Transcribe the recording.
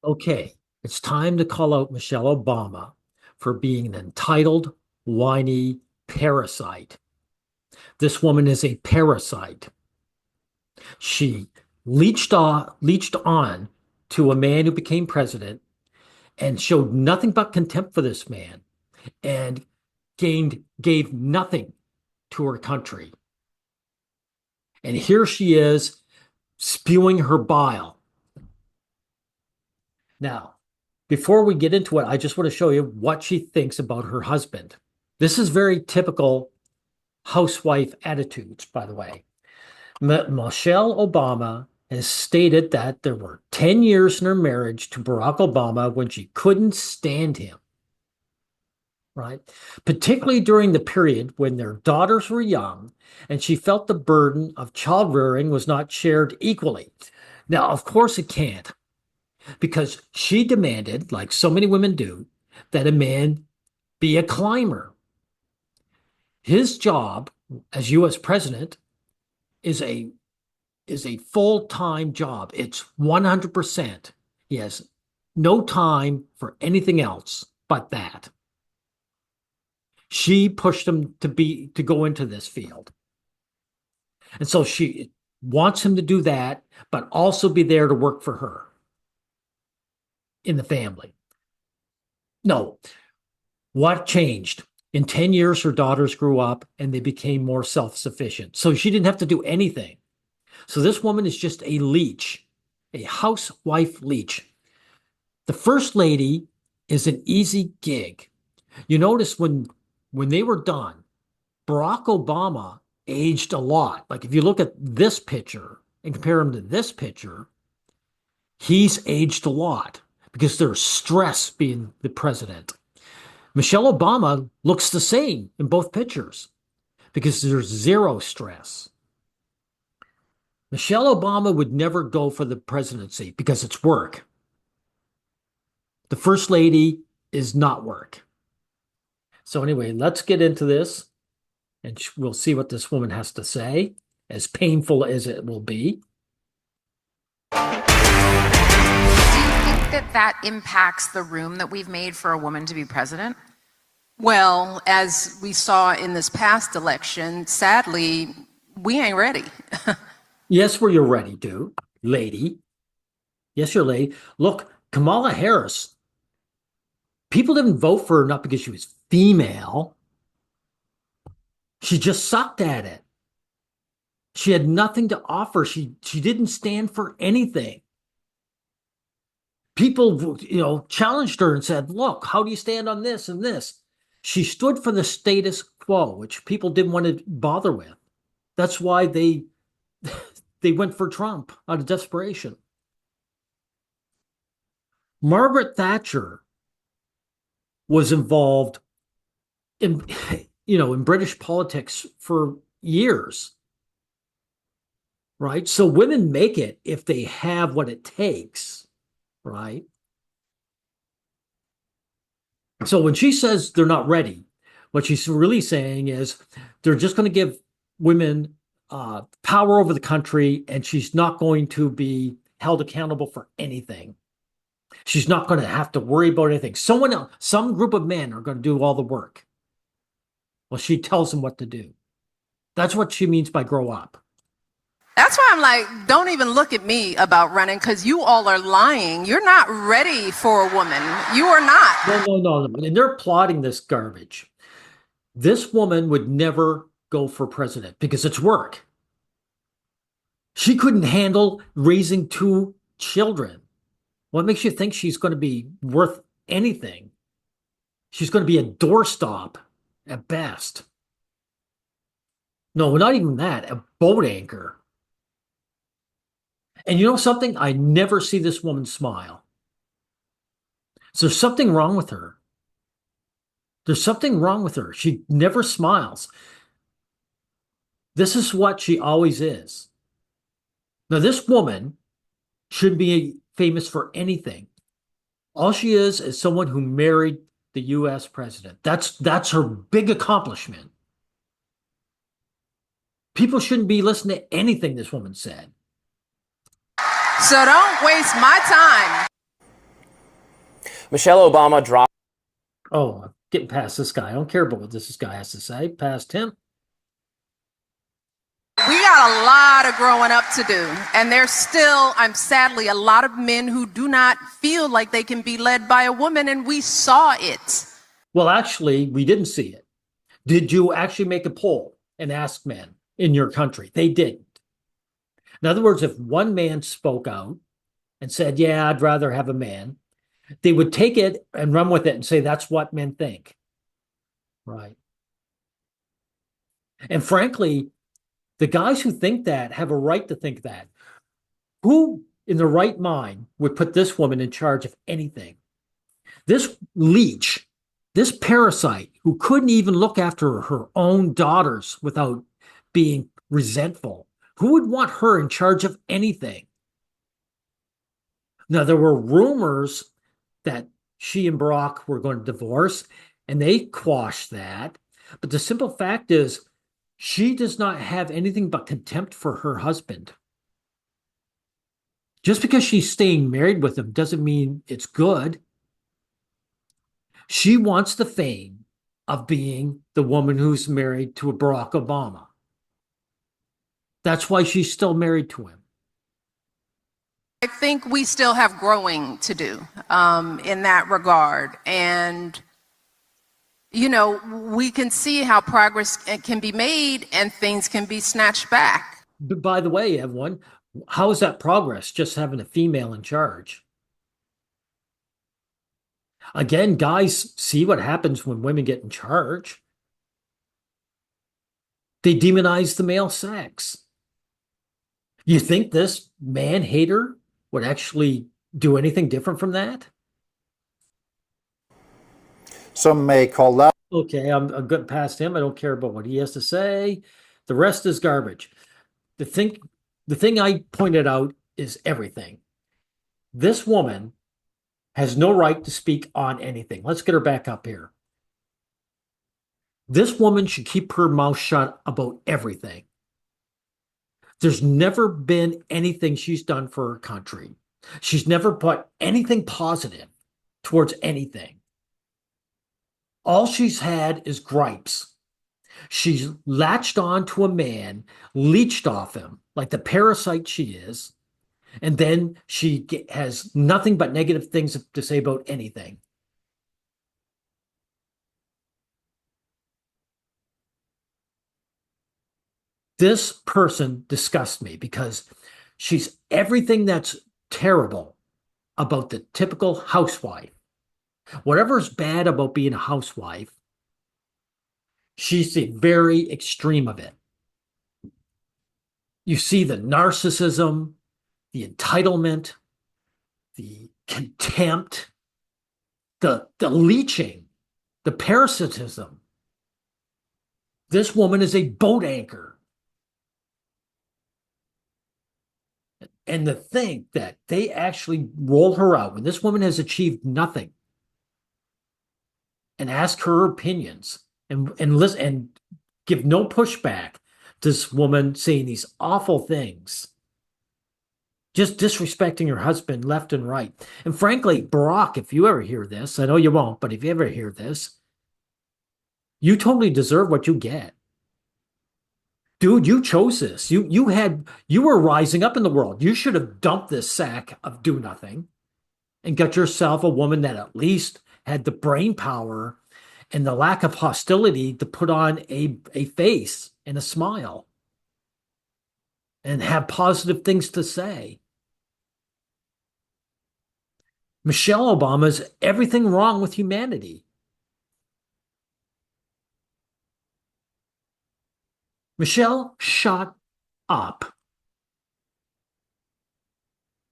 Okay, it's time to call out Michelle Obama for being an entitled, whiny parasite. This woman is a parasite. She leached on to a man who became president and showed nothing but contempt for this man and gave nothing to her country. And here she is spewing her bile. Now, before we get into it, I just want to show you what she thinks about her husband. This is very typical housewife attitudes, by the way. Michelle Obama has stated that there were 10 years in her marriage to Barack Obama when she couldn't stand him, right? Particularly during the period when their daughters were young and she felt the burden of child rearing was not shared equally. Now, of course, it can't, because she demanded, like so many women do, that a man be a climber. His job as U.S. president is a full-time job. It's 100%. He has no time for anything else but that. She pushed him to go into this field. And so she wants him to do that, but also be there to work for her in the family. No, what changed? In 10 years, her daughters grew up and they became more self-sufficient. So she didn't have to do anything. So this woman is just a leech, a housewife leech. The first lady is an easy gig. You notice when they were done, Barack Obama aged a lot. Like if you look at this picture and compare him to this picture, he's aged a lot because there's stress being the president. Michelle Obama looks the same in both pictures because there's zero stress. Michelle Obama would never go for the presidency because it's work. The first lady is not work. So anyway, let's get into this and we'll see what this woman has to say, as painful as it will be. Do you think that that impacts the room that we've made for a woman to be president? Well, as we saw in this past election, sadly, we ain't ready. Yes, you're ready, dude, lady. Yes, you're lady. Look, Kamala Harris, people didn't vote for her not because she was female. She just sucked at it. She had nothing to offer. She didn't stand for anything. People, challenged her and said, look, how do you stand on this and this? She stood for the status quo, which people didn't want to bother with. That's why they went for Trump out of desperation. Margaret Thatcher was involved in, in British politics for years, right? So women make it if they have what it takes, right? So when she says they're not ready, what she's really saying is they're just going to give women power over the country, and she's not going to be held accountable for anything. She's not going to have to worry about anything. Someone else, some group of men are going to do all the work. Well, she tells them what to do. That's what she means by grow up. That's why I'm like, don't even look at me about running, because you all are lying. You're not ready for a woman. You are not. No. And they're plotting this garbage. This woman would never go for president because it's work. She couldn't handle raising 2 children. What makes you think she's going to be worth anything? She's going to be a doorstop at best. No, not even that, a boat anchor. And you know something? I never see this woman smile. So there's something wrong with her. There's something wrong with her. She never smiles. This is what she always is. Now, this woman shouldn't be famous for anything. All she is someone who married the U.S. president. That's her big accomplishment. People shouldn't be listening to anything this woman said. So don't waste my time. Michelle Obama dropped. Oh, I'm getting past this guy. I don't care about what this guy has to say. Past him. We got a lot of growing up to do. And there's still, I'm sadly, a lot of men who do not feel like they can be led by a woman, and we saw it. Well, actually, we didn't see it. Did you actually make a poll and ask men in your country? They didn't. In other words, if one man spoke out and said, yeah, I'd rather have a man, they would take it and run with it and say, that's what men think. Right. And frankly, the guys who think that have a right to think that. Who in their right mind would put this woman in charge of anything? This leech, this parasite who couldn't even look after her own daughters without being resentful. Who would want her in charge of anything? Now, there were rumors that she and Barack were going to divorce, and they quashed that. But the simple fact is, she does not have anything but contempt for her husband. Just because she's staying married with him doesn't mean it's good. She wants the fame of being the woman who's married to a Barack Obama. That's why she's still married to him. I think we still have growing to do in that regard. And, you know, we can see how progress can be made and things can be snatched back. But by the way, everyone, how is that progress? Just having a female in charge. Again, guys see what happens when women get in charge. They demonize the male sex. You think this man hater would actually do anything different from that? Some may call that. Okay, I'm good past him. I don't care about what he has to say. The rest is garbage. The thing I pointed out is everything. This woman has no right to speak on anything. Let's get her back up here. This woman should keep her mouth shut about everything. There's never been anything she's done for her country. She's never put anything positive towards anything. All she's had is gripes. She's latched on to a man, leeched off him like the parasite she is, and then she has nothing but negative things to say about anything. This person disgusts me because she's everything that's terrible about the typical housewife. Whatever's bad about being a housewife, she's the very extreme of it. You see the narcissism, the entitlement, the contempt, the leeching, the parasitism. This woman is a boat anchor. And to think that they actually roll her out when this woman has achieved nothing and ask her opinions and listen and give no pushback to this woman saying these awful things, just disrespecting her husband left and right. And frankly, Barack, if you ever hear this, I know you won't, but if you ever hear this, you totally deserve what you get. Dude, you chose this. You were rising up in the world. You should have dumped this sack of do nothing and got yourself a woman that at least had the brain power and the lack of hostility to put on a face and a smile and have positive things to say. Michelle Obama is everything wrong with humanity. Michelle, shut up.